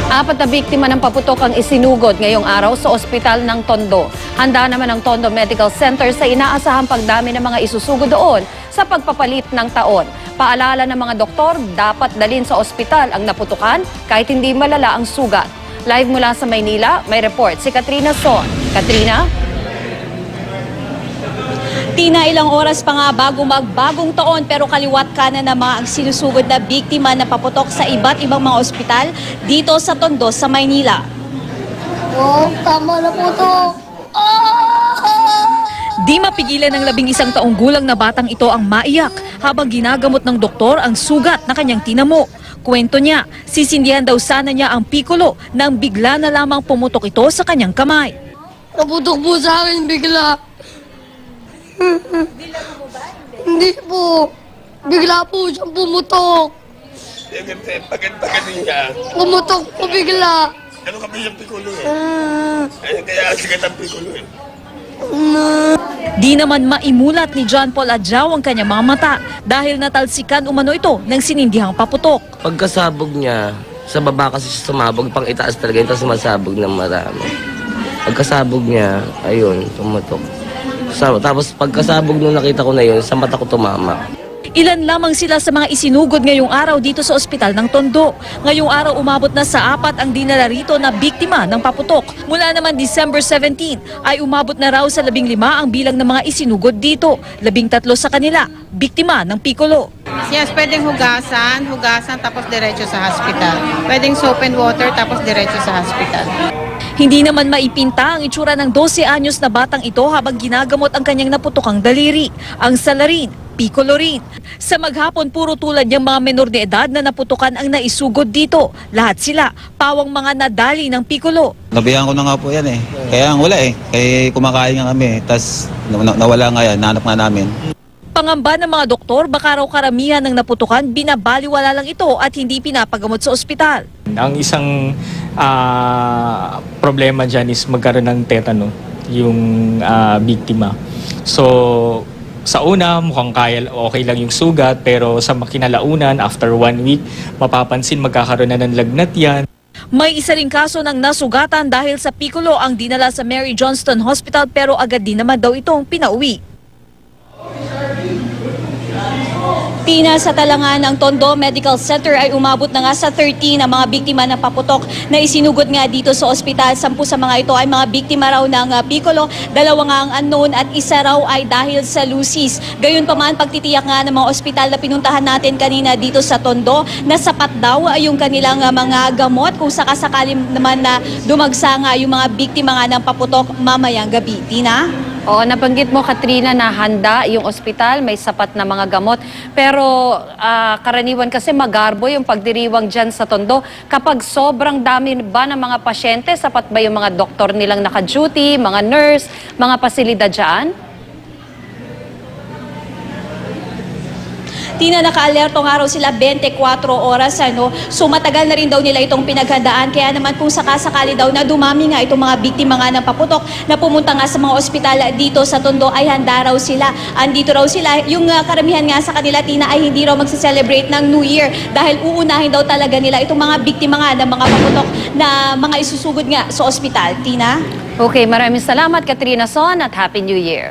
Apat na biktima ng paputok ang isinugod ngayong araw sa ospital ng Tondo. Handa naman ang Tondo Medical Center sa inaasahang pagdami ng mga isusugod doon sa pagpapalit ng taon. Paalala ng mga doktor, dapat dalhin sa ospital ang naputukan kahit hindi malala ang sugat. Live mula sa Maynila, may report si Katrina Son. Katrina? Tina, ilang oras pa nga bago magbagong taon pero kaliwat kanan na mga ang sinusugod na biktima na paputok sa iba't ibang mga ospital dito sa Tondo sa Maynila. Oh, tama na po to. Di mapigilan ng 11 taong gulang na batang ito ang maiyak habang ginagamot ng doktor ang sugat na kanyang tinamo. Kwento niya, sisindihan daw sana niya ang pikulo nang bigla na lamang pumutok ito sa kanyang kamay. Naputok po sa akin bigla. Hindi po. Bigla po siyang pumutok. Pagkat niya. Pumutok po bigla. Ano ka ba yung pikulo eh? Kaya sigat ang pikulo eh. Di naman maimulat ni John Paul Adjao ang kanyang mga mata dahil natalsikan umano ito ng sinindihang paputok. Pagkasabog niya, sa baba kasi siya sumabog, pang itaas talaga yun, tapos sumasabog ng marami. Pagkasabog niya, ayun, tumutok. Tapos pagkasabog nung nakita ko na yun, sa mata ko tumama. Ilan lamang sila sa mga isinugod ngayong araw dito sa ospital ng Tondo. Ngayong araw umabot na sa 4 ang dinala rito na biktima ng paputok. Mula naman December 17 ay umabot na raw sa 15 ang bilang ng mga isinugod dito. 13 sa kanila, biktima ng pikulo. Yes, pwedeng hugasan tapos diretso sa hospital. Pwedeng soap and water tapos diretso sa hospital. Hindi naman maipinta ang itsura ng 12 anyos na batang ito habang ginagamot ang kanyang naputokang daliri, ang salarin, pikulo rin. Sa maghapon, puro tulad niyang mga menor de edad na naputukan ang naisugod dito. Lahat sila, pawang mga nadali ng pikulo. Nabihan ko na nga po yan eh. Kaya ang wala eh. Kaya kumakain nga kami. Tapos nawala nga yan, nahanap nga namin. Pangamba ng mga doktor, baka raw karamihan ng naputukan, binabaliwala lang ito at hindi pinapagamot sa ospital. Ang isang problema dyan is magkaroon ng tetano yung biktima. So, sa una, mukhang okay lang yung sugat, pero sa makinalaunan, after 1 week, mapapansin magkakaroon na ng lagnat yan. May isa ring kaso ng nasugatan dahil sa pikulo ang dinala sa Mary Johnston Hospital pero agad din naman daw itong pinauwi. Tina, sa talangan ng Tondo Medical Center ay umabot na nga sa 13 ang mga biktima ng paputok na isinugod nga dito sa ospital. 10 sa mga ito ay mga biktima raw ng pikulo, 2 nga ang unknown at isa raw ay dahil sa lusis. Gayunpaman, pagtitiyak nga ng mga ospital na pinuntahan natin kanina dito sa Tondo na sapat daw ay yung kanilang mga gamot kung sakasakali naman na dumagsa nga yung mga biktima nga ng paputok mamayang gabi. Tina? Oo, nabanggit mo, Katrina, na handa yung ospital, may sapat na mga gamot. Pero karaniwan kasi magarbo yung pagdiriwang dyan sa Tondo. Kapag sobrang dami ba ng mga pasyente, sapat ba yung mga doktor nilang naka-duty, mga nurse, mga pasilidad dyan? Tina, naka-alerto nga raw sila 24 oras. So matagal na rin daw nila itong pinaghandaan. Kaya naman kung sakasakali daw na dumami nga itong mga biktima nga ng paputok na pumunta nga sa mga ospital dito sa Tondo ay handa raw sila. Andito raw sila. Yung karamihan nga sa kanila, Tina, ay hindi raw magse-celebrate ng New Year dahil uunahin daw talaga nila itong mga biktima nga ng mga paputok na mga isusugod nga sa ospital. Tina? Okay, maraming salamat, Katrina Son, at Happy New Year.